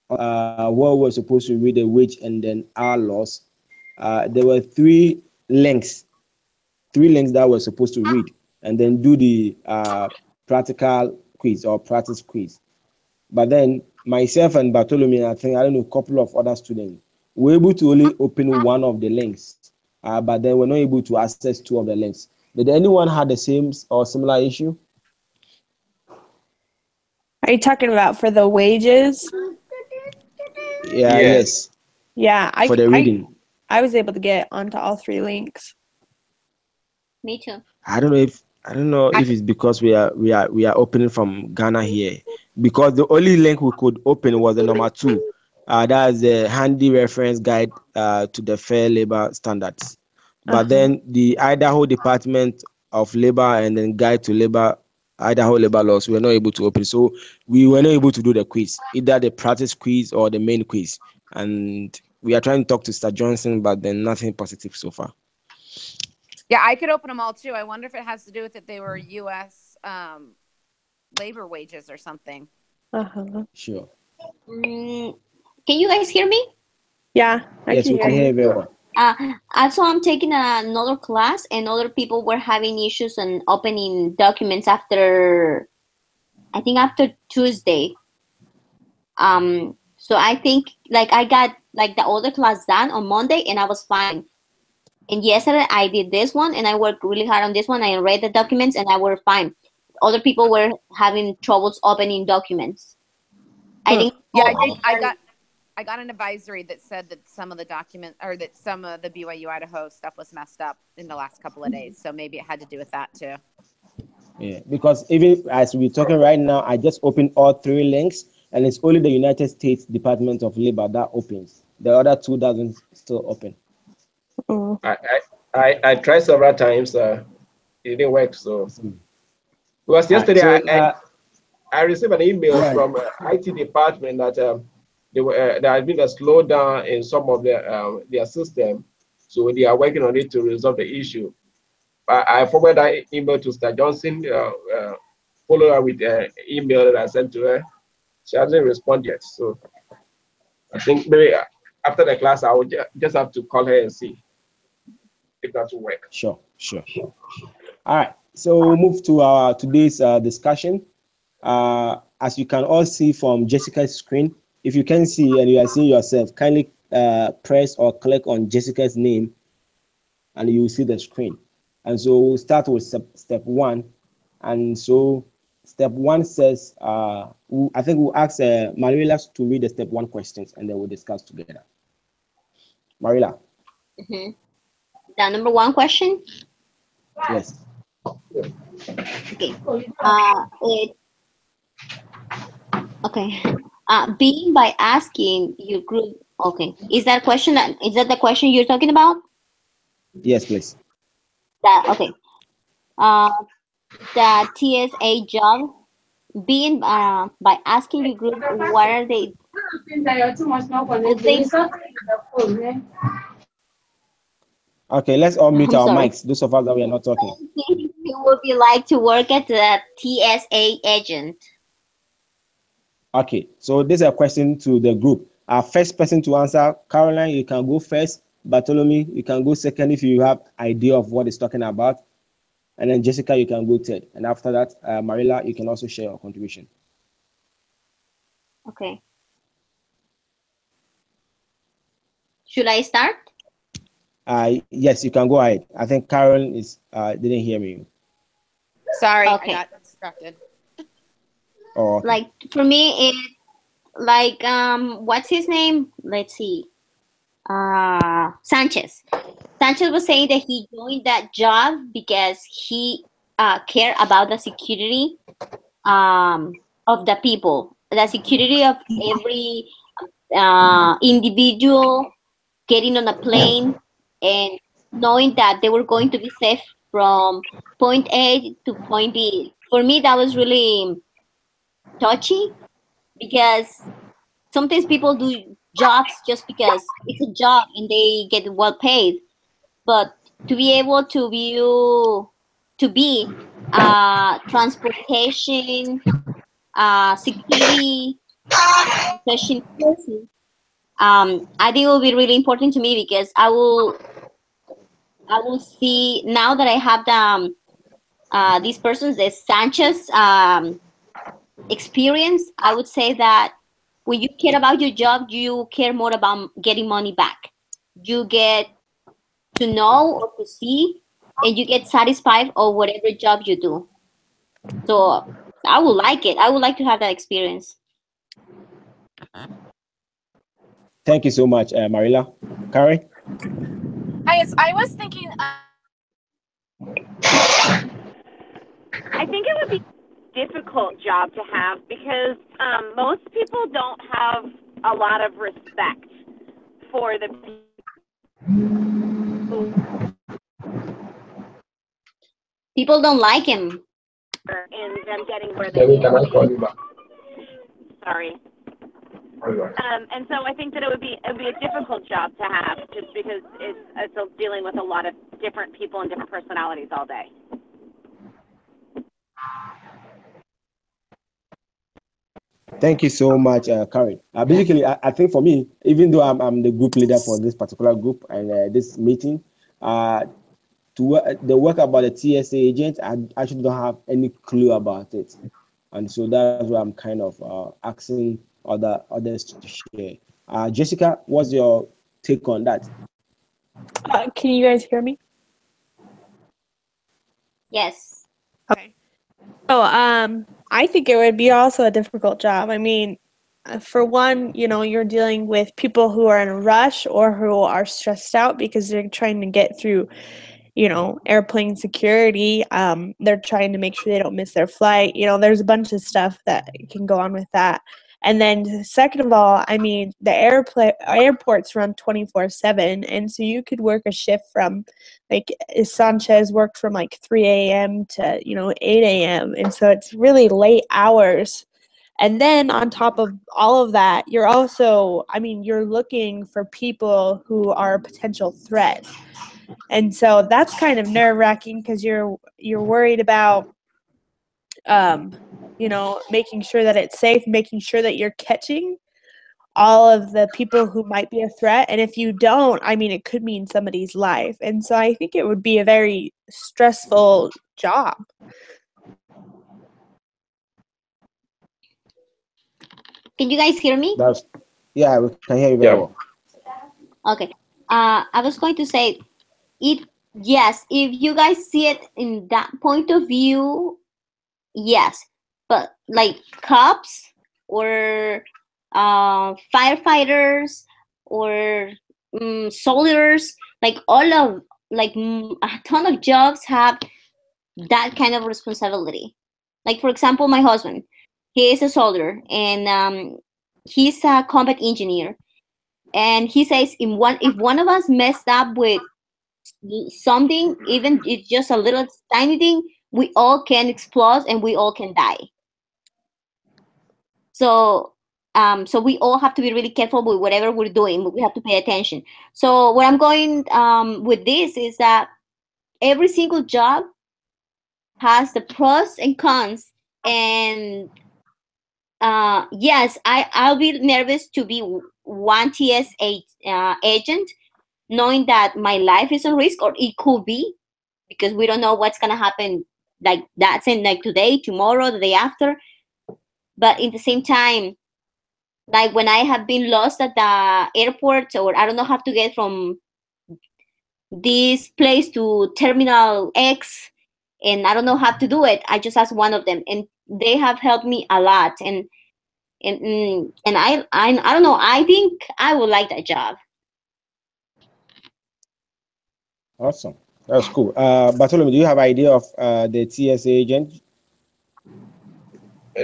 where we're supposed to read the wage and then our laws, there were three links that we're supposed to read and then do the practical quiz or practice quiz. But then myself and Bartholomew, I don't know, a couple of other students, were able to only open one of the links, but then we're not able to access two of the links. Did anyone have the same or similar issue? Are you talking about for the wages? Yeah, yes. Yeah, for the reading. I was able to get onto all three links. Me too. I don't know if it's because we are opening from Ghana here, because the only link we could open was the number 2. That's the handy reference guide to the fair labor standards. But then the Idaho Department of Labor and then Guide to Labor, Idaho Labor Laws, we were not able to open. So we were not able to do the quiz, either the practice quiz or the main quiz. And we are trying to talk to Mr. Johnson, but then nothing positive so far. Yeah, I could open them all too. I wonder if it has to do with if they were U.S. Labor wages or something. Sure. Can you guys hear me? Yeah, yes, we can hear you very well. Also, I'm taking another class, and other people were having issues on opening documents after Tuesday. So I think I got the other class done on Monday, and I was fine. And yesterday I did this one, and I worked really hard on this one. I read the documents, and I were fine. Other people were having troubles opening documents. I think. Yeah, I got an advisory that said that some of the document or that some of the BYU Idaho stuff was messed up in the last couple of days. So maybe it had to do with that too. Yeah, because even as we're talking right now, I just opened all three links, and it's only the United States Department of Labor that opens. The other two doesn't still open. I tried several times. It didn't work. So because yesterday I received an email from IT department that there has been a slowdown in some of their system, so they are working on it to resolve the issue. I forwarded that email to Mr. Johnson, follow up with an email that I sent to her. She hasn't responded yet, so I think maybe after the class I will just have to call her and see if that will work. Sure. All right, so we'll move to our today's discussion. As you can all see from Jessica's screen, if you can see and you are seeing yourself, kindly press or click on Jessica's name and you will see the screen. And so we'll start with step 1. And so step 1 says, I think we'll ask Marilla to read the step 1 questions and then we'll discuss together. Marilla. The number 1 question? Yes. Okay. Being by asking your group. Okay. Is that the question you're talking about? Yes, please. Okay. The TSA job. Being by asking your group, what are they? Okay, let's all mute our mics. Those of us that we are not talking. It would be like to work as a TSA agent. Okay, so this is a question to the group. Our first person to answer, Caroline, you can go first. Bartholomew, you can go second if you have idea of what it's talking about. And then Jessica, you can go third. And after that, Marilla, you can also share your contribution. Okay. Should I start? Yes, you can go ahead. I think Karen didn't hear me. Sorry, okay. I got distracted. Oh, okay. Like for me, it what's his name? Let's see. Sanchez. Sanchez was saying that he joined that job because he cared about the security of the people, the security of every individual getting on a plane and knowing that they were going to be safe from point A to point B. For me, that was really touchy because sometimes people do jobs just because it's a job and they get well paid, but to be able to be transportation, security session person, I think it will be really important to me because I will see now that I have the these persons, the Sanchez experience. I would say that when you care about your job, you care more about getting money back. You get to know or to see, and you get satisfied of whatever job you do. So I would like it. I would like to have that experience. Thank you so much, Marilla. Karen? Yes, I was thinking. I think it would be a difficult job to have because most people don't have a lot of respect for the People don't like him. and them getting where they need to be. Sorry. And so I think that it would be a difficult job to have just because it's dealing with a lot of different people and different personalities all day. Thank you so much, Karen. Basically, I think for me, even though I'm the group leader for this particular group and this meeting, the work about the TSA agent, I actually don't have any clue about it, and so that's why I'm kind of asking others to share. Jessica, what's your take on that? Can you guys hear me? Yes. Okay. So, I think it would be also a difficult job. I mean, for one, you're dealing with people who are in a rush or who are stressed out because they're trying to get through, airplane security. They're trying to make sure they don't miss their flight. There's a bunch of stuff that can go on with that. And then second of all, I mean, the airports run 24/7, and so you could work a shift from, like, Sanchez worked from like 3 a.m. to 8 a.m. and so it's really late hours. And then on top of all of that, you're also, I mean, you're looking for people who are a potential threat. And so that's kind of nerve-wracking because you're worried about making sure that it's safe, making sure that you're catching all of the people who might be a threat. And if you don't, I mean, it could mean somebody's life. And so I think it would be a very stressful job. Can you guys hear me? Yeah, we can hear you very well. Okay. I was going to say yes, if you guys see it in that point of view, yes. But like cops or firefighters or soldiers, like all of a ton of jobs have that kind of responsibility. Like, for example, my husband, he is a soldier and he's a combat engineer. And he says if one of us messed up with something, even it's just a little tiny thing, we all can explode and we all can die. So so we all have to be really careful with whatever we're doing. We have to pay attention. So what I'm going with this is that every single job has the pros and cons. And yes, I'll be nervous to be one TSA agent, knowing that my life is on risk, or it could be, because we don't know what's gonna happen, like that's in like today, tomorrow, the day after. But in the same time, like when I have been lost at the airport, or I don't know how to get from this place to Terminal X, and I don't know how to do it, I just ask one of them, and they have helped me a lot. And I don't know. I think I would like that job. Awesome. That's cool. Bartholomew, do you have an idea of the TSA agent?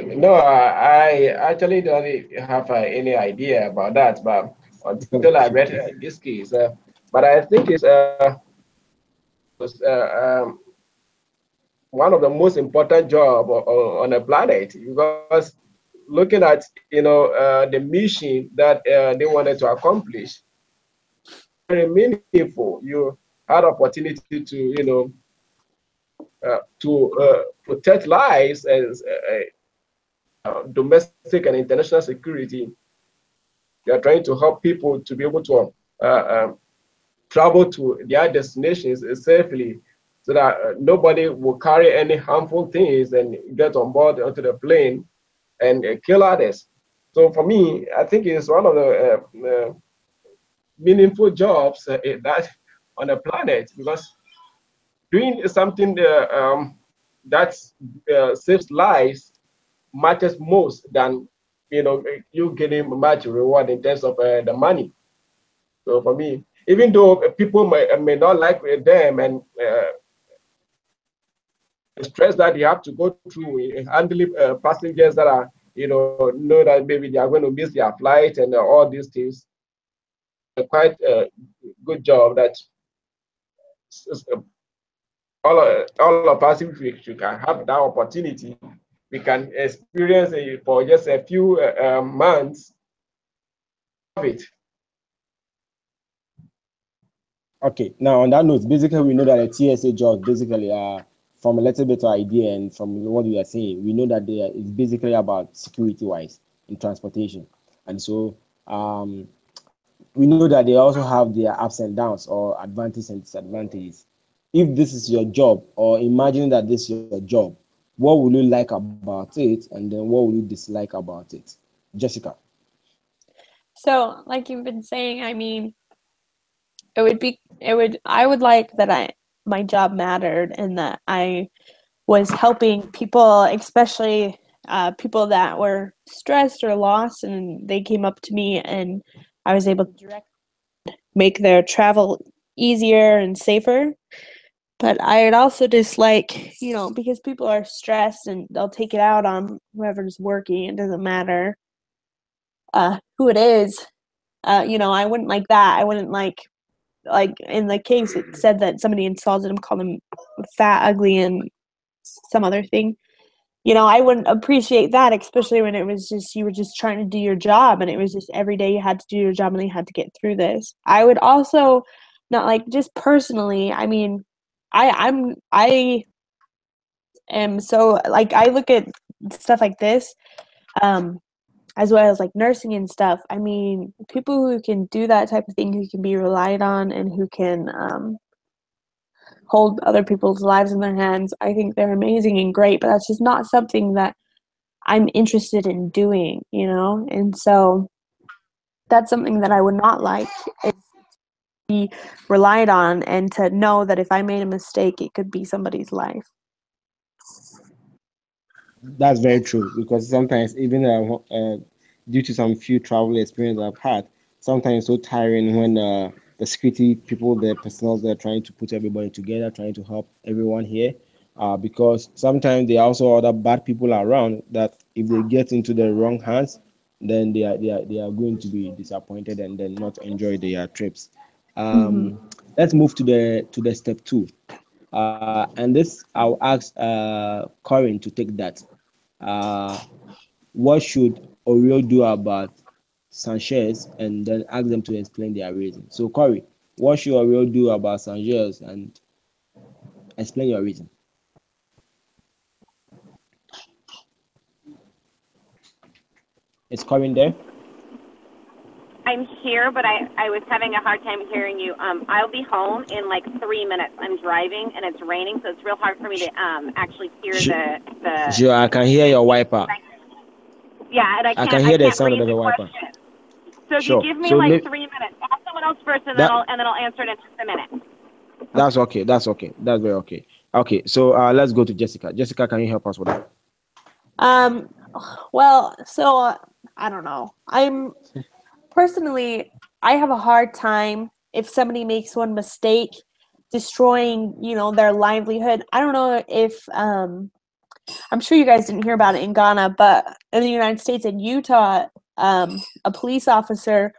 No, I actually don't have any idea about that, but until I read this case, but I think it's one of the most important job on the planet, because looking at the mission that they wanted to accomplish, very meaningful. You had opportunity to protect lives domestic and international security. They are trying to help people to be able to travel to their destinations safely, so that nobody will carry any harmful things and get on board onto the plane and kill others. So for me, I think it's one of the meaningful jobs that on the planet, because doing something that saves lives matters most than you getting much reward in terms of the money. So for me, even though people may not like them and the stress that you have to go through in handling passengers that are know that maybe they are going to miss their flight and all these things, quite a good job that all of us, if we can have that opportunity, we can experience it for just a few months of it. Okay, now on that note, basically we know that the TSA jobs basically are, from a little bit of idea and from what we are saying, we know that it's basically about security wise in transportation. And so we know that they also have their ups and downs or advantages and disadvantages. If this is your job, or imagine that this is your job, what will you like about it, and then what will you dislike about it? Jessica. So, like you've been saying, I mean, I would like that my job mattered and that I was helping people, especially people that were stressed or lost, and they came up to me and I was able to make their travel easier and safer. But I'd also dislike, because people are stressed and they'll take it out on whoever's working. It doesn't matter who it is. I wouldn't like that. I wouldn't like in the case it said that somebody insulted him, called him fat, ugly, and some other thing. I wouldn't appreciate that, especially when it was just you were just trying to do your job, and it was just every day you had to do your job and you had to get through this. I would also not like, just personally, I mean, I am so, like, I look at stuff like this, as well as like nursing and stuff. I mean, people who can do that type of thing, who can be relied on and who can hold other people's lives in their hands, I think they're amazing and great, but that's just not something that I'm interested in doing, And so that's something that I would not like, is to be relied on and to know that if I made a mistake, it could be somebody's life. That's very true, because sometimes even due to some few travel experience I've had, sometimes it's so tiring when the security people, the personnel, they're trying to put everybody together, trying to help everyone here, because sometimes there are also other bad people around that if they get into the wrong hands, then they are going to be disappointed and then not enjoy their trips. Let's move to the step two. And this I'll ask Corinne to take that. What should Oreo do about Sanchez, and then ask them to explain their reason. So, Corey, what should Oreo do about Sanchez, and explain your reason? Is Corinne there? I'm here, but I was having a hard time hearing you. I'll be home in like 3 minutes. I'm driving and it's raining, so it's real hard for me to actually hear the. Sure, I can hear your wiper. Yeah, and I can hear the sound raise of the a wiper. question. So if Sure. you give me So like 3 minutes, ask someone else first, and then I'll answer it in just a minute. That's okay. That's okay. That's very okay. Okay, so let's go to Jessica. Jessica, can you help us with that? Well, so I don't know. Personally, I have a hard time if somebody makes one mistake, destroying, their livelihood. I don't know if I'm sure you guys didn't hear about it in Ghana, but in the United States, in Utah, a police officer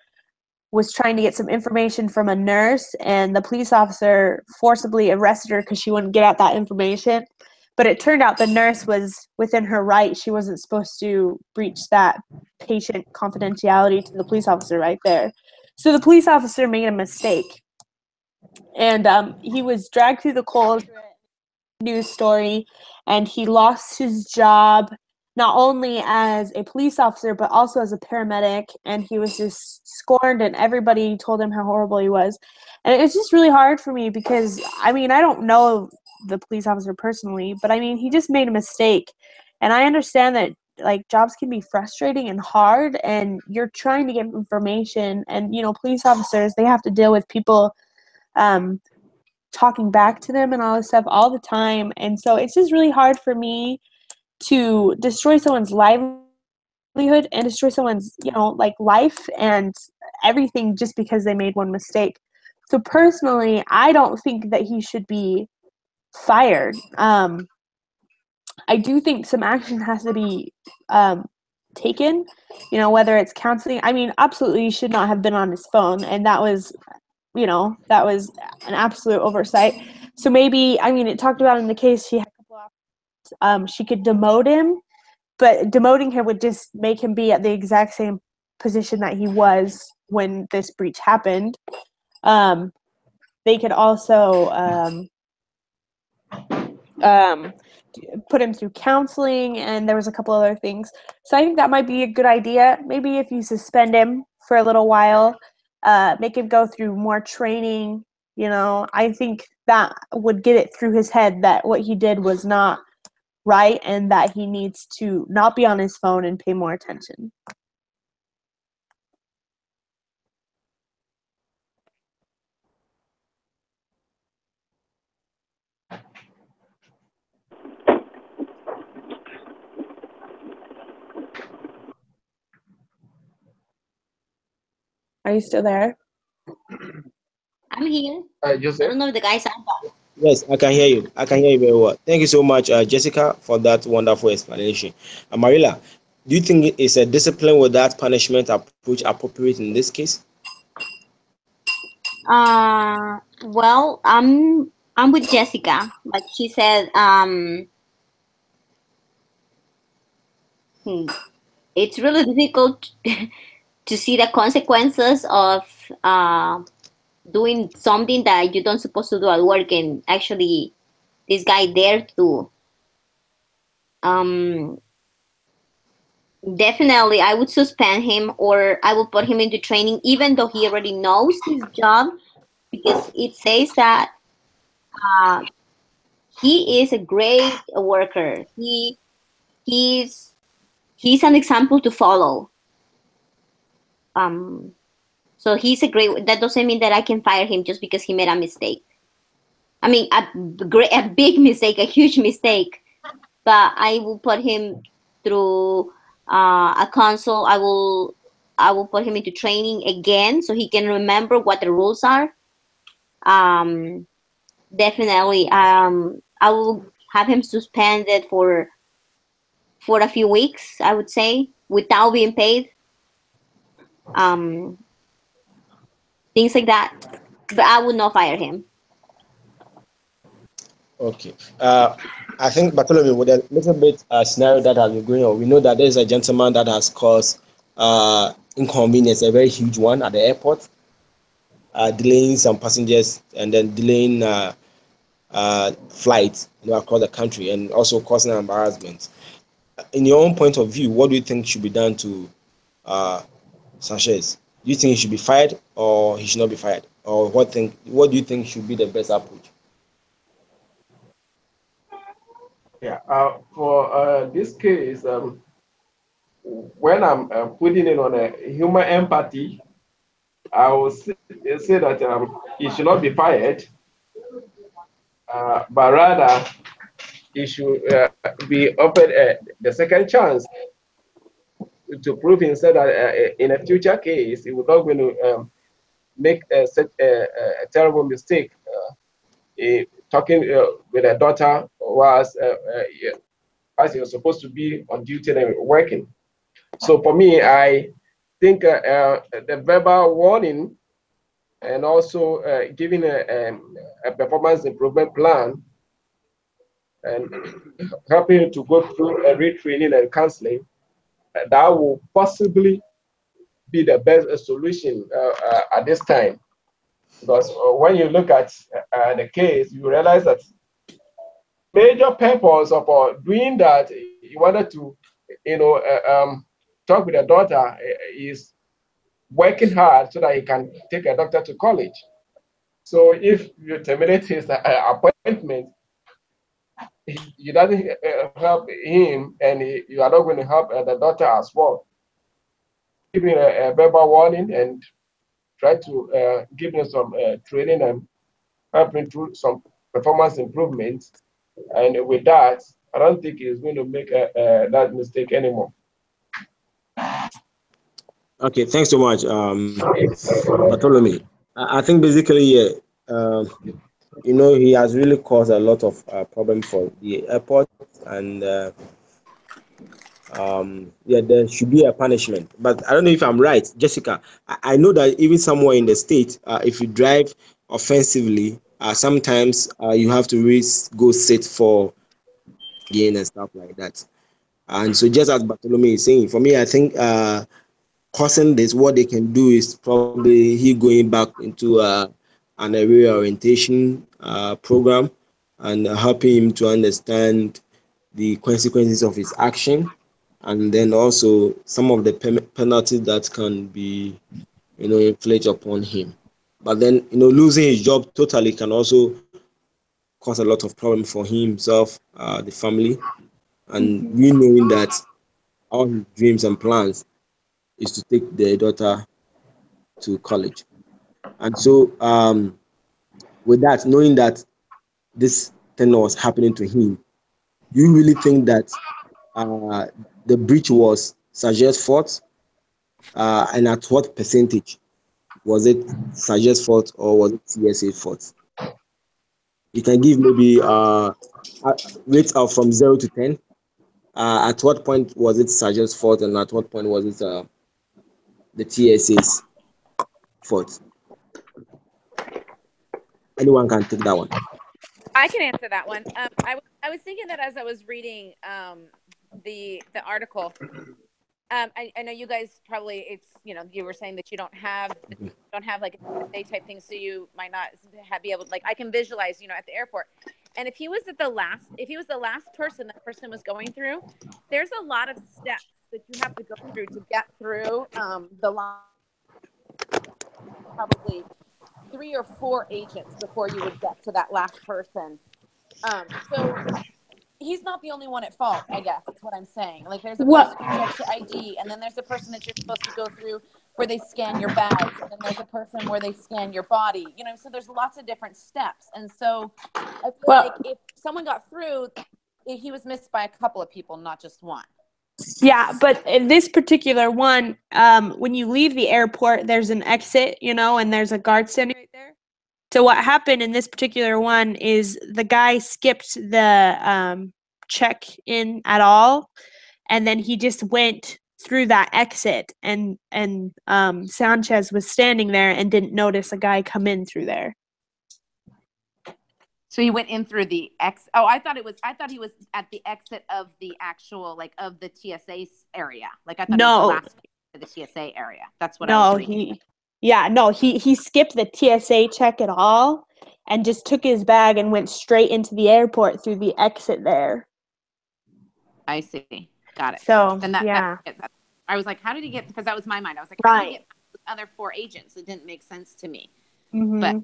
was trying to get some information from a nurse, and the police officer forcibly arrested her because she wouldn't get out that information. But it turned out the nurse was within her right. She wasn't supposed to breach that patient confidentiality to the police officer right there. So the police officer made a mistake. And he was dragged through the coals, news story, and he lost his job. not only as a police officer, but also as a paramedic. And he was just scorned, and everybody told him how horrible he was. And it's just really hard for me because, I mean, I don't know the police officer personally, but I mean, he just made a mistake. And I understand that, like, jobs can be frustrating and hard, and you're trying to get information. And, you know, police officers, they have to deal with people talking back to them and all this stuff all the time. And so it's just really hard for me to destroy someone's livelihood and destroy someone's, you know, like, life and everything just because they made one mistake. So personally, I don't think that he should be fired. I do think some action has to be taken, you know, whether it's counseling. I mean, absolutely, he should not have been on his phone, and that was, you know, that was an absolute oversight. So maybe, I mean, it talked about in the case she had a couple options. She could demote him, but demoting him would just make him be at the exact same position that he was when this breach happened. They could also put him through counseling, and there was a couple other things. So I think that might be a good idea. Maybe if you suspend him for a little while, make him go through more training, you know, I think that would get it through his head that what he did was not right and that he needs to not be on his phone and pay more attention. Are you still there? I'm here. Joseph? I don't know if the guys are. Yes, I can hear you. I can hear you very well. Thank you so much, Jessica, for that wonderful explanation. Marilla, do you think it's a discipline without punishment approach appropriate in this case? Well, I'm with Jessica. Like she said, it's really difficult to see the consequences of doing something that you don't supposed to do at work, and actually this guy dared to. Definitely I would suspend him, or I would put him into training even though he already knows his job, because it says that he is a great worker. He's an example to follow. So he's a great. That doesn't mean that I can fire him just because he made a mistake. I mean, a big mistake, a huge mistake. But I will put him through a console. I will put him into training again so he can remember what the rules are. Definitely, I will have him suspended for a few weeks, I would say, without being paid. Things like that. But I would not fire him. Okay. I think, Bartholomew, with a little bit scenario that has been going on, we know that there's a gentleman that has caused inconvenience, a very huge one at the airport, delaying some passengers and then delaying flights, you know, across the country, and also causing embarrassment. In your own point of view, what do you think should be done to Sanchez? Do you think he should be fired or he should not be fired? Or what do you think should be the best approach? Yeah, for this case, when I'm putting in on a human empathy, I will say that he should not be fired, but rather he should be offered the second chance to prove himself that in a future case he would not going to make such a terrible mistake. Talking with a daughter was as he was supposed to be on duty and working. So for me, I think the verbal warning and also giving a performance improvement plan and helping to go through a retraining and counseling, that will possibly be the best solution at this time. Because when you look at the case, you realize that major purpose of doing that, he wanted to talk with the daughter. He's working hard so that he can take a doctor to college. So if you terminate his appointment, you doesn't help him, and you are not going to help the daughter as well. Give him a verbal warning and try to give him some training and help him through some performance improvements. And with that, I don't think he's going to make that mistake anymore. Okay, thanks so much, Bartholomew. I think basically, yeah, he has really caused a lot of problem for the airport, and yeah, there should be a punishment. But I don't know if I'm right, Jessica. I know that even somewhere in the state, if you drive offensively, sometimes you have to really go sit for gain and stuff like that. And so, just as Bartholomew is saying, for me, I think causing this, what they can do is probably he going back into an area orientation program and helping him to understand the consequences of his action, and then also some of the penalties that can be inflicted upon him. But then losing his job totally can also cause a lot of problem for himself, the family, and we knowing that all his dreams and plans is to take their daughter to college. And so with that, knowing that this thing was happening to him, you really think that the breach was Saget's fault? And at what percentage? Was it Saget's fault or was it TSA's fault? You can give maybe rates out from 0 to 10. At what point was it Saget's fault, and at what point was it the TSA's fault? Anyone can take that one. I can answer that one. I was thinking that as I was reading the article. I know you guys probably you were saying that you don't have like a type thing, so you might not be able to, like, I can visualize at the airport. And if he was the last person that person was going through, there's a lot of steps that you have to go through to get through the line. Probably 3 or 4 agents before you would get to that last person. So he's not the only one at fault, I guess. That's what I'm saying. Like, there's a person who checks your ID, and then there's a person that you're supposed to go through where they scan your bags, and then there's a person where they scan your body. So there's lots of different steps. And so I feel like if someone got through, he was missed by a couple of people, not just one. Yeah, but in this particular one, when you leave the airport, there's an exit, and there's a guard standing right there. So what happened in this particular one is the guy skipped the check-in at all, and then he just went through that exit, and Sanchez was standing there and didn't notice a guy come in through there. So he went in through the exit. Oh, I thought he was at the exit of the actual, like, of the TSA area. Like, I thought he was the last to the TSA area. That's what I was reading. He skipped the TSA check at all and just took his bag and went straight into the airport through the exit there. I see. Got it. So, I was like, how did he get, because that was my mind. I was like, how did he get the other 4 agents? It didn't make sense to me. Mm-hmm. But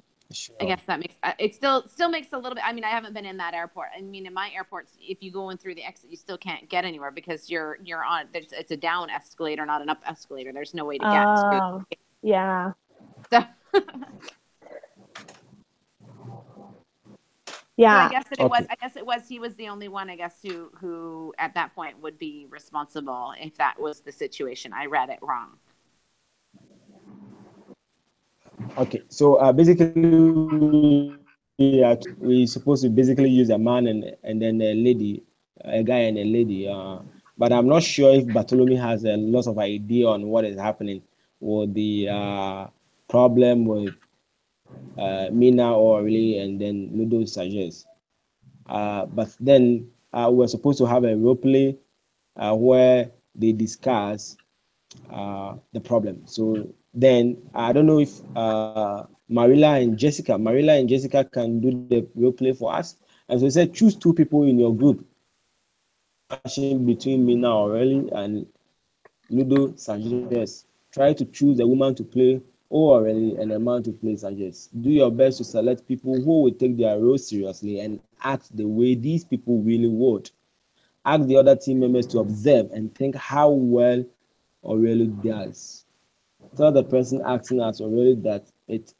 I guess that makes, it still makes a little bit, I mean, I haven't been in that airport. I mean, in my airports, if you go in through the exit, you still can't get anywhere because you're on, it's a down escalator, not an up escalator. There's no way to get to. Yeah. So, yeah. So I guess it was he was the only one, I guess, who at that point would be responsible if that was the situation. I read it wrong. Okay, so basically we supposed to basically use a man and then a lady, a guy and a lady. But I'm not sure if Bartholomew has a lot of idea on what is happening with the problem with Mina or really, and then Ludo Sages. But then we're supposed to have a role play where they discuss the problem. So then I don't know if Marilla and Jessica can do the role play for us. And so they said choose 2 people in your group discussion between Mina Aureli and Ludo Sanchez. Try to choose a woman to play Aureli and a man to play Sanchez. Do your best to select people who will take their role seriously and act the way these people really would. Ask the other team members to observe and think how well Aureli does. Tell the person acting as Aureli that it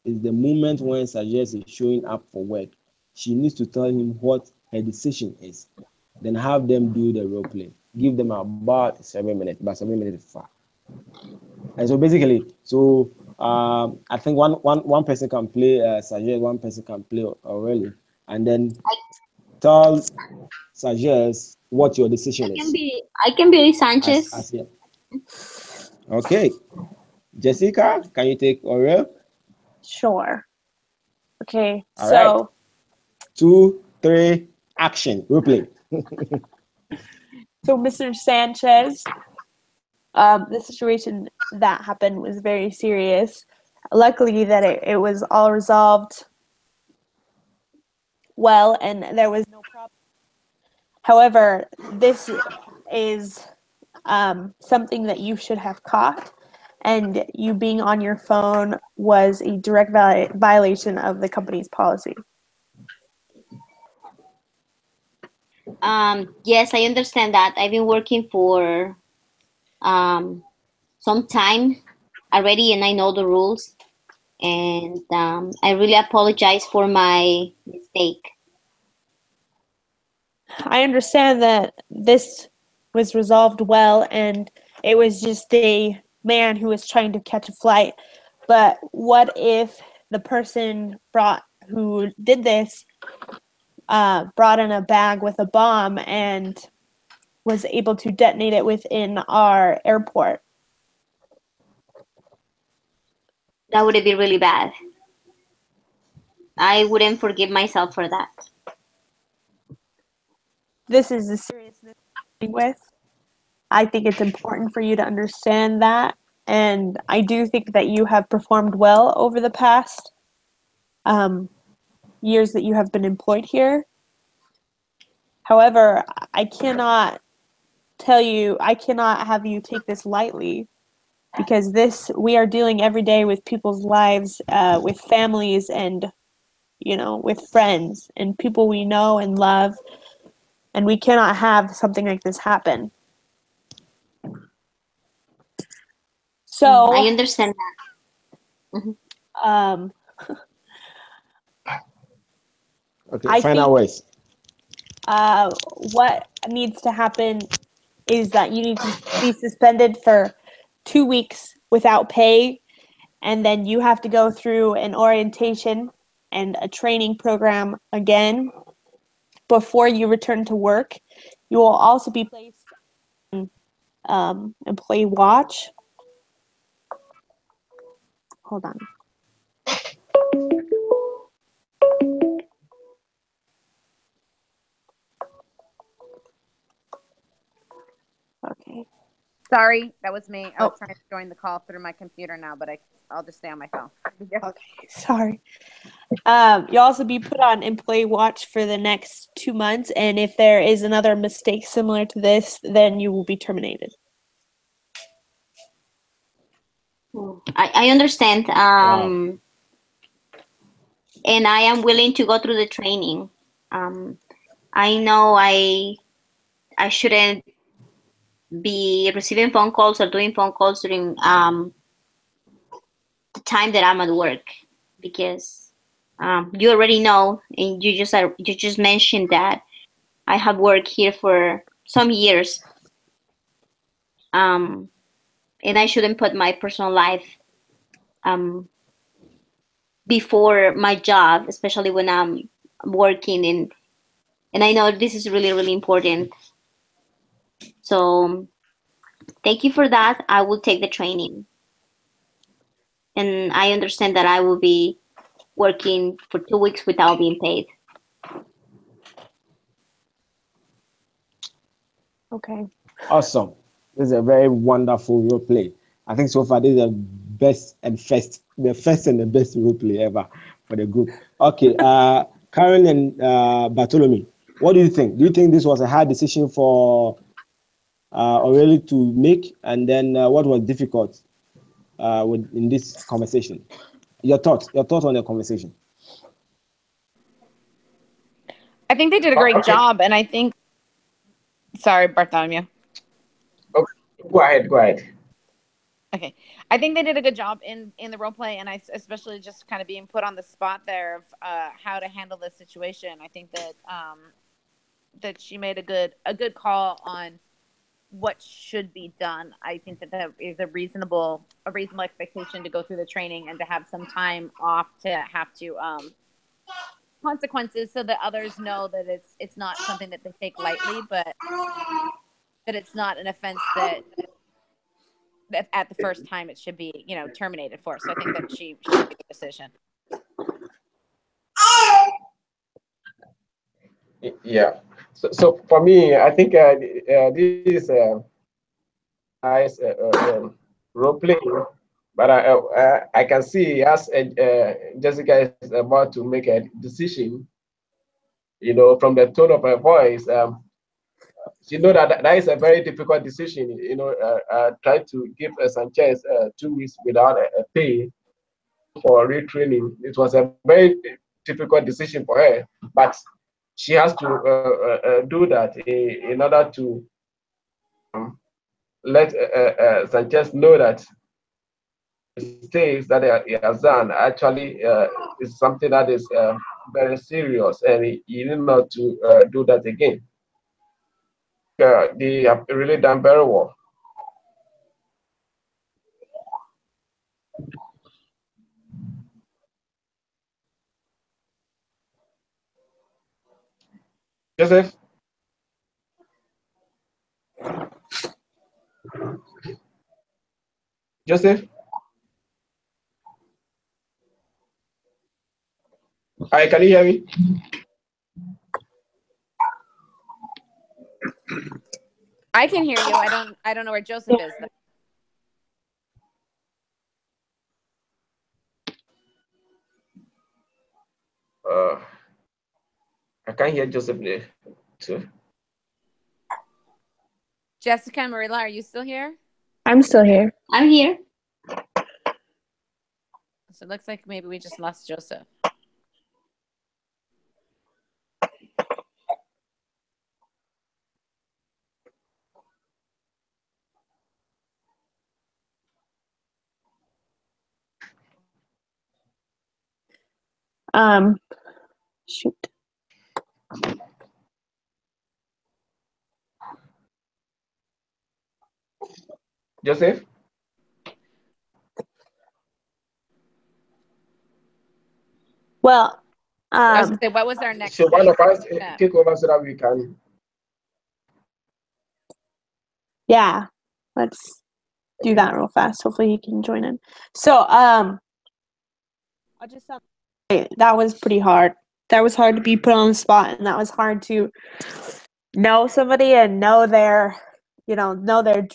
is the moment when Sanchez is showing up for work. She needs to tell him what her decision is. Then have them do the role play. Give them about 7 minutes, but 7 minutes is far. And so basically, I think one person can play Sanchez, one person can play Aureli, and then tell Sanchez what your decision is. I can be Sanchez. Okay. Jessica, can you take Aurel? Sure. Okay. All right. 2, 3, action. Role play. So, Mr. Sanchez, the situation that happened was very serious. Luckily, that it was all resolved well, and there was no problem. However, this is something that you should have caught, and you being on your phone was a direct violation of the company's policy. Yes, I understand that. I've been working for some time already, and I know the rules. And I really apologize for my mistake. I understand that this was resolved well, and it was just a man who was trying to catch a flight. But what if the person who did this brought in a bag with a bomb and was able to detonate it within our airport? That would be really bad. I wouldn't forgive myself for that. This is the seriousness I'm dealing with. I think it's important for you to understand that, and I do think that you have performed well over the past years that you have been employed here. However, I cannot have you take this lightly, because we are dealing every day with people's lives, with families, and with friends and people we know and love, and we cannot have something like this happen. So I understand that. Mm-hmm. Okay, final words. What needs to happen is that you need to be suspended for 2 weeks without pay, and then you have to go through an orientation and a training program again before you return to work. You will also be placed on employee watch. Hold on. Okay. Sorry, that was me. I was trying to join the call through my computer now, but I'll just stay on my phone. Okay, sorry. You'll also be put on employee watch for the next 2 months, and if there is another mistake similar to this, then you will be terminated. I understand. Wow. And I am willing to go through the training. I know I shouldn't be receiving phone calls or doing phone calls during the time that I'm at work, because you already know, and you just mentioned that I have worked here for some years, and I shouldn't put my personal life before my job, especially when I'm working, and I know this is really, really important. So thank you for that. I will take the training. And I understand that I will be working for 2 weeks without being paid. Okay. Awesome. This is a very wonderful role play. I think so far this is the first and the best role play ever for the group. Okay, Karen and Bartholomew, What do you think? Do you think this was a hard decision for Aurelie to make? And then what was difficult in this conversation? Your thoughts on the conversation. I think they did a great job, and I think. Sorry, Bartholomew. Okay. Go ahead. Okay, I think they did a good job in the role play, and I especially just kind of being put on the spot there of how to handle this situation. I think that that she made a good call on what should be done. I think that is a reasonable expectation to go through the training and to have some time off to have to consequences, so that others know that it's not something that they take lightly, but that it's not an offense that at the first time it should be terminated for. So I think that she made a good decision. Yeah. So for me, I think this is a nice role play, but I can see as Jessica is about to make a decision, from the tone of her voice, she know that is a very difficult decision. Try to give Sanchez 2 weeks without a pay for retraining. It was a very difficult decision for her, but she has to do that in order to let Sanchez know that mistakes that he has done actually is something that is very serious, and he need not to do that again. They have really done very well. Joseph? Joseph? Hi, can you hear me? I can hear you. I don't know where Joseph is, though. I can't hear Joseph there too. Jessica and Marilla, are you still here? I'm still here. I'm here. So it looks like maybe we just lost Joseph. Shoot. Joseph? Well, I was gonna say, what was our next? So one of us take over so that we can. yeah, let's do that real fast. Hopefully he can join in. So, I'll just that was pretty hard. That was hard to be put on the spot, and that was hard to know somebody and know their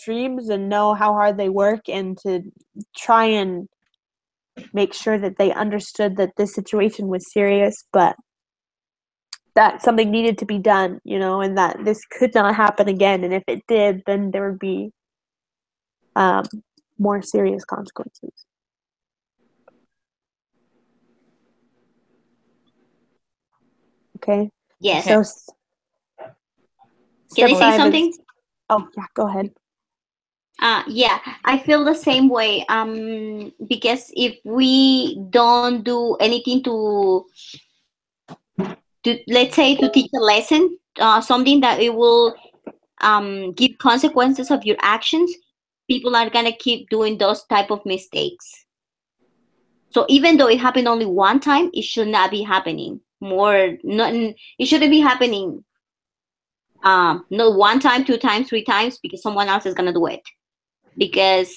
dreams and know how hard they work, and to try and make sure that they understood that this situation was serious, but that something needed to be done, and that this could not happen again. And if it did, then there would be more serious consequences. Okay. Yes. So, can I say something? Oh yeah, go ahead. Yeah, I feel the same way. Because if we don't do anything to let's say to teach a lesson, something that it will give consequences of your actions, people are gonna keep doing those type of mistakes. So even though it happened only one time, it should not be happening more. It shouldn't be happening. Not 1 time, 2 times, 3 times, because someone else is gonna do it. Because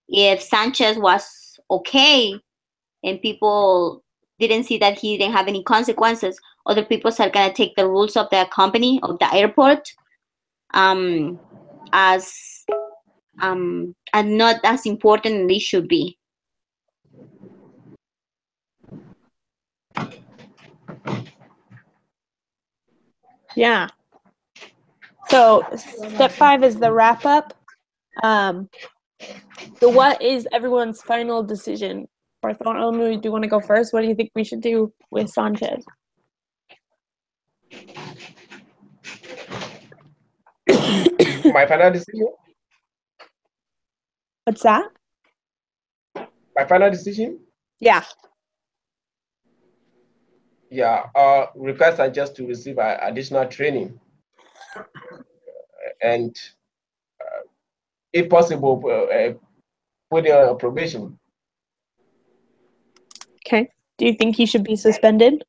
if Sanchez was okay and people didn't see that he didn't have any consequences, other people are gonna take the rules of the company, of the airport, as and not as important as they should be. Yeah. So step 5 is the wrap up. So what is everyone's final decision? Bartholomew, do you want to go first? What do you think we should do with Sanchez? My final decision. What's that? My final decision. Yeah. Yeah. Request are just to receive additional training, and if possible, put on probation. Okay. Do you think he should be suspended?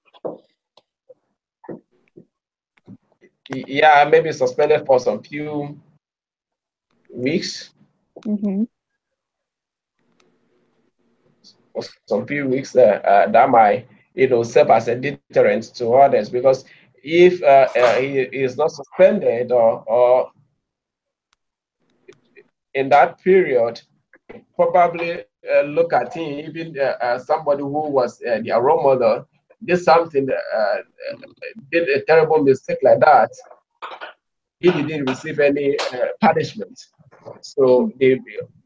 Yeah, maybe suspended for some few weeks. Mm-hmm. For some few weeks, that might serve as a deterrent to others, because if he is not suspended or in that period, probably look at him, even somebody who was their role model did something, did a terrible mistake like that, he didn't receive any punishment. So they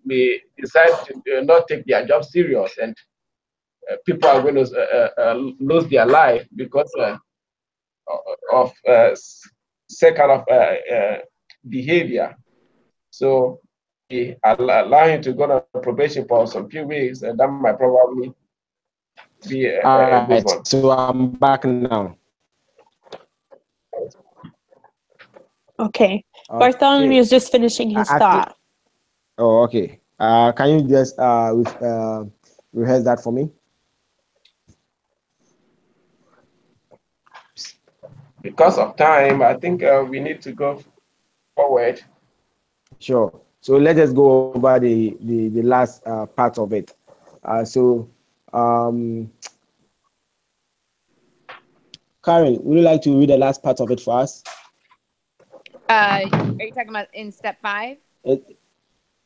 may decide to not take their job serious, and people are going to lose their life because of such kind of behavior. So allow him to go on probation for some few weeks, and that might probably be a good one. So I'm back now. Okay. Bartholomew is just finishing his thought. Oh, okay. Can you just rehearse that for me? Because of time, I think we need to go forward. Sure. So let's just go over the last part of it. Karen, would you like to read the last part of it for us? Are you talking about in step 5?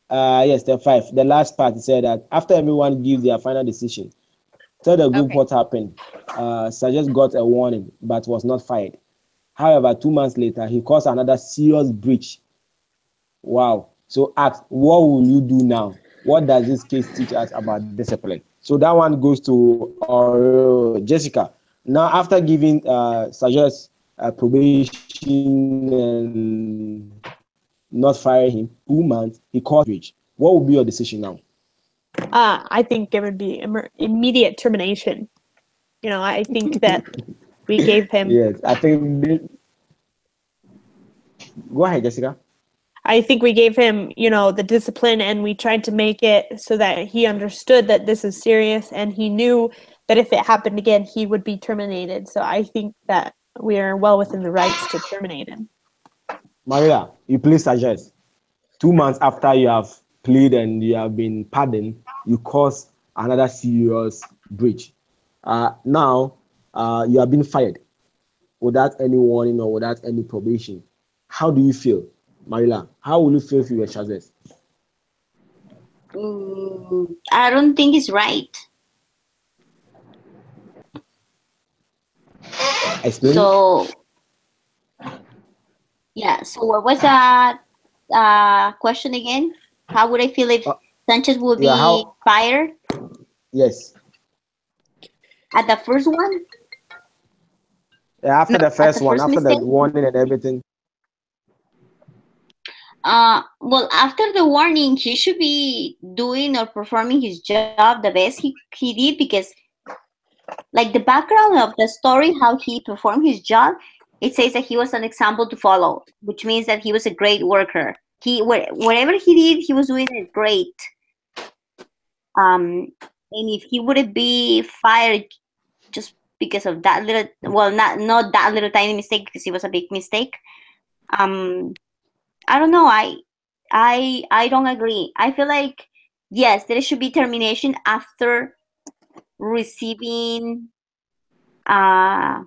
Yes, step 5. The last part said that after everyone gives their final decision, tell the group what happened. Suggest got a warning but was not fired. However, 2 months later, he caused another serious breach. Wow. So ask, what will you do now? What does this case teach us about discipline? So that one goes to Jessica. Now, after giving suggest probation and not firing him 2 months, he caused breach. What would be your decision now? I think it would be immediate termination. I think that we gave him. Yes, I think. Go ahead, Jessica. I think we gave him, the discipline, and we tried to make it so that he understood that this is serious, and he knew that if it happened again, he would be terminated. So I think that we are well within the rights to terminate him. Maria, you please suggest 2 months after you have pleaded and you have been pardoned, you cause another serious breach. Now, you have been fired without any warning or without any probation. How do you feel, Marila? How will you feel if you were Chazes? I don't think it's right. Explain. So, yeah. So what was that question again? How would I feel if Sanchez would be fired? Yes. At the first one? Yeah, after the first one, after the warning and everything. Well, after the warning, he should be doing or performing his job the best he did, because like the background of the story, how he performed his job, it says that he was an example to follow, which means that he was a great worker. Whatever he did, he was doing it great. And if he wouldn't be fired just because of that little, well, not that little tiny mistake, because it was a big mistake. I don't know. I don't agree. I feel like, yes, there should be termination after receiving a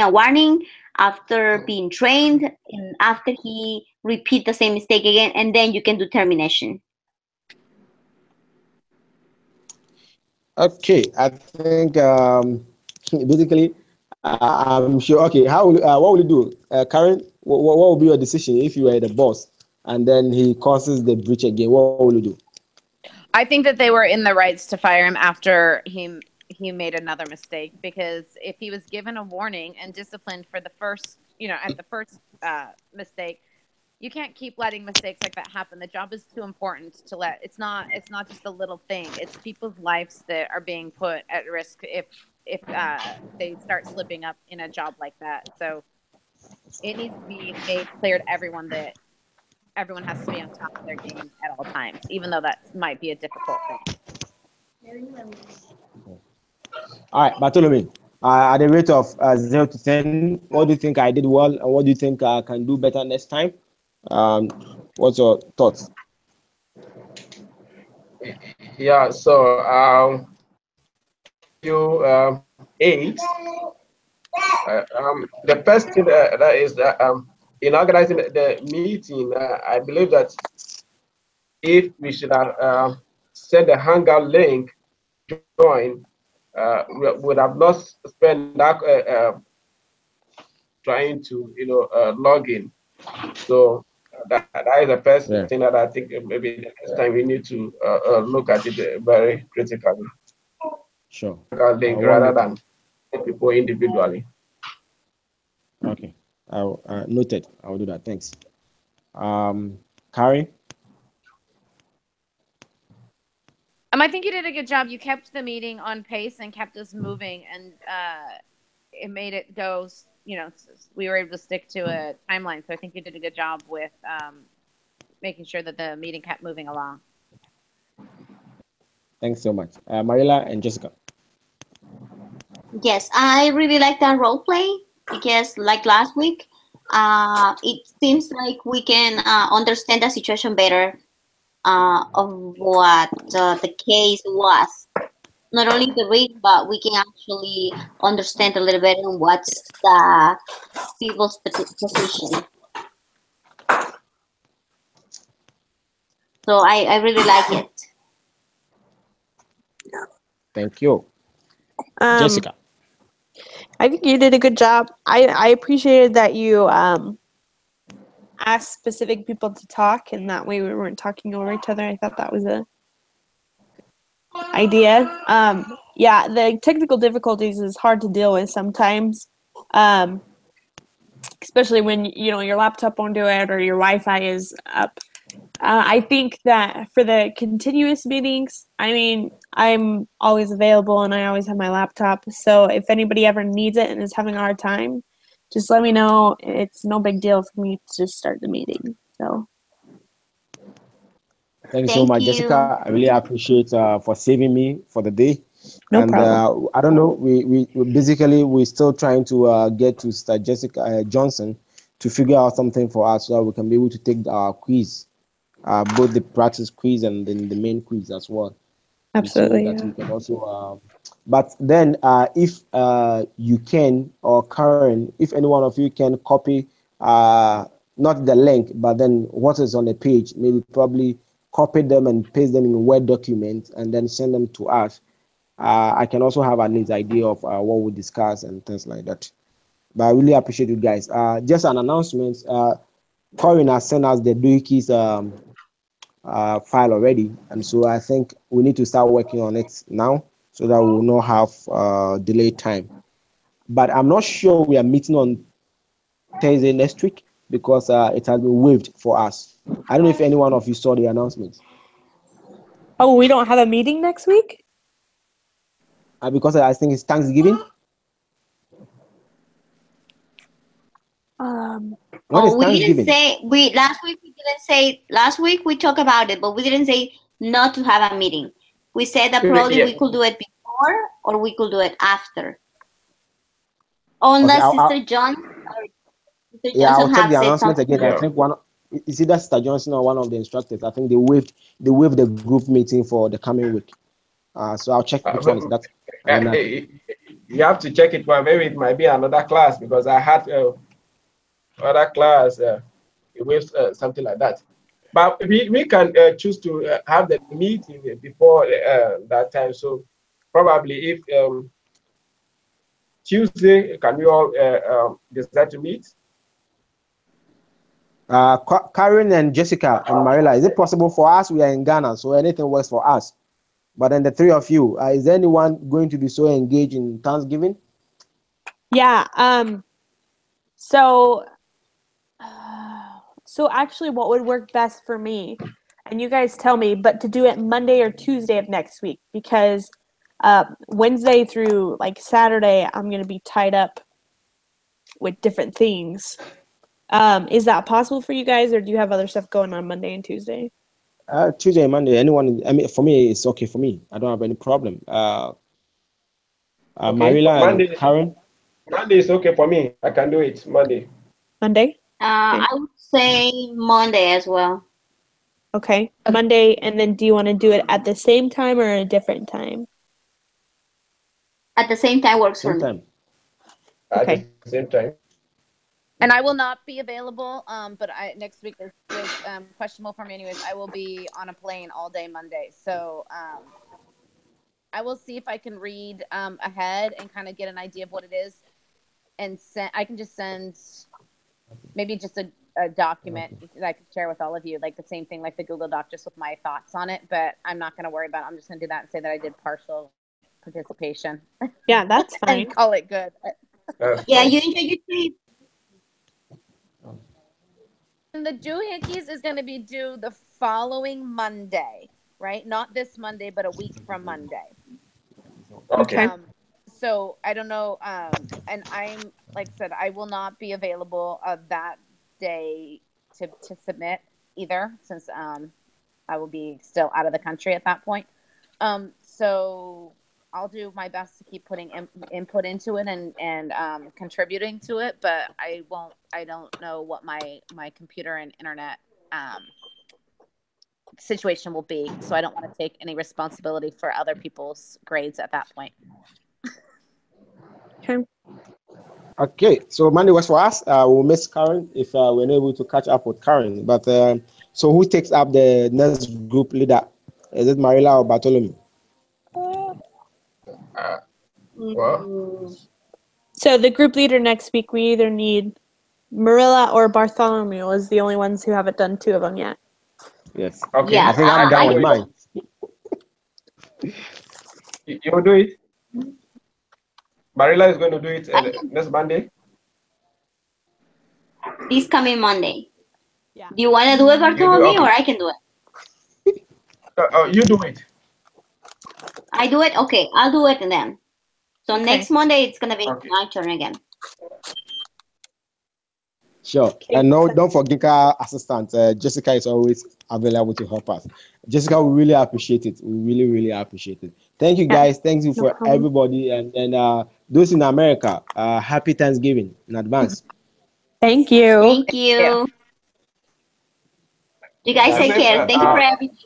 warning, after being trained, and after he repeat the same mistake again, and then you can do termination. Okay, I think basically I'm sure. Okay, what will you do, Karen? What will be your decision if you were the boss and then he causes the breach again? What will you do? I think that they were in the rights to fire him after he made another mistake, because if he was given a warning and disciplined for the first, at the first mistake, you can't keep letting mistakes like that happen. The job is too important to let. It's not just a little thing. It's people's lives that are being put at risk if they start slipping up in a job like that. So it needs to be made clear to everyone that everyone has to be on top of their game at all times, even though that might be a difficult thing. All right, Bartholomew, at the rate of 0 to 10, what do you think I did well, and what do you think I can do better next time? What's your thoughts? Yeah, so you 8. The first thing that is that in organizing the meeting, I believe that if we should have sent a hangout link, join, we would have not spent that trying to log in. So that is the first thing that I think maybe the next time we need to look at it very critically. Sure. Link rather than people individually. Okay. Noted. I will do that. Thanks. Karen? I think you did a good job. You kept the meeting on pace and kept us moving, and it made it go. We were able to stick to a timeline. So I think you did a good job with making sure that the meeting kept moving along. Thanks so much, Marilla and Jessica. Yes, I really like that role play because, like last week, it seems like we can understand the situation better of what the case was. Not only the risk, but we can actually understand a little bit on what's the people's position. So I really like it. Thank you. Jessica. I think you did a good job. I appreciated that you asked specific people to talk, and that way we weren't talking over each other. I thought that was a idea. Yeah, the technical difficulties is hard to deal with sometimes, especially when your laptop won't do it or your Wi-Fi is up. I think that for the continuous meetings, I'm always available and I always have my laptop. So if anybody ever needs it and is having a hard time, just let me know. It's no big deal for me to just start the meeting. So. Thank you so much, Jessica. I really appreciate for saving me for the day. No problem. I don't know. We basically we're still trying to get to Sister Jessica Johnson to figure out something for us so that we can be able to take our quiz, both the practice quiz and then the main quiz as well. Absolutely. So that we can also. But then, if you can, or Karen, if any one of you can copy, not the link, but then what is on the page, maybe probably copy them and paste them in Word documents and then send them to us. I can also have at least idea of what we discuss and things like that. But I really appreciate you guys. Just an announcement. Corinne has sent us the Duiki's file already, and so I think we need to start working on it now so that we will not have delay time. But I'm not sure we are meeting on Thursday next week because it has been waived for us. I don't know if any one of you saw the announcement. Oh, we don't have a meeting next week? Because I think it's Thanksgiving. What is Thanksgiving? We didn't say last week we talked about it, but we didn't say not to have a meeting. We said that probably we could do it before or we could do it after. Unless Sister Johnson I'll check the announcement something. again. I think is either Sister Johnson or one of the instructors. I think they waived the group meeting for the coming week. So I'll check which one is that. You have to check it. Well, maybe it might be another class because I had other class. It waived something like that. But we can choose to have the meeting before that time. So probably if Tuesday, can we all decide to meet? Karen and Jessica and Marilla, is it possible for us? We are in Ghana, so anything works for us. But then the three of you, is there anyone going to be so engaged in Thanksgiving? Yeah. So actually, what would work best for me, and you guys tell me, but to do it Monday or Tuesday of next week, because Wednesday through like Saturday, I'm going to be tied up with different things. Is that possible for you guys, or do you have other stuff going on Monday and Tuesday? Tuesday and Monday, anyone? I mean, for me, it's okay for me. I don't have any problem. Okay. Marilla Monday, and Karen? Monday is okay for me. I can do it Monday. Monday? I would say Monday as well. Okay, Monday, and then do you want to do it at the same time or at a different time? At the same time works for me. At the same time. And I will not be available, but next week is questionable for me anyways. I will be on a plane all day Monday. So I will see if I can read ahead and kind of get an idea of what it is. And I can just send maybe just a document that I could share with all of you, like the same thing, like the Google Doc, just with my thoughts on it. But I'm not going to worry about it. I'm just going to do that and say that I did partial participation. Yeah, that's fine. And call it good. Yeah, you enjoy your trip. And the doohickeys is going to be due the following Monday, right? Not this Monday, but a week from Monday. Okay. So I don't know. And I'm, like I said, I will not be available that day to submit either, since I will be still out of the country at that point. So I'll do my best to keep putting input into it and contributing to it, but I don't know what my computer and internet situation will be, so I don't want to take any responsibility for other people's grades at that point. Okay, so Monday was for us. We'll miss Karen if we're not able to catch up with Karen. But so who takes up the next group leader? Is it Marilla or Bartholomew? Well, So the group leader next week, we either need Marilla or Bartholomew is the only ones who haven't done two of them yet. Yes. okay. Yeah, I think I'm done with mine. You'll do it? Marilla is going to do it next Monday? This coming Monday. Yeah. Do you want to do it, Bartholomew, or I can do it? You do it. I do it? Okay, I'll do it then. So Okay. next Monday, it's going to be my turn again. Sure. And no, don't forget our assistant. Jessica is always available to help us. Jessica, we really appreciate it. We really, really appreciate it. Thank you, guys. Thank you for everybody. And those in America, happy Thanksgiving in advance. Thank you. Thank you. You guys take care. Thank you for everything.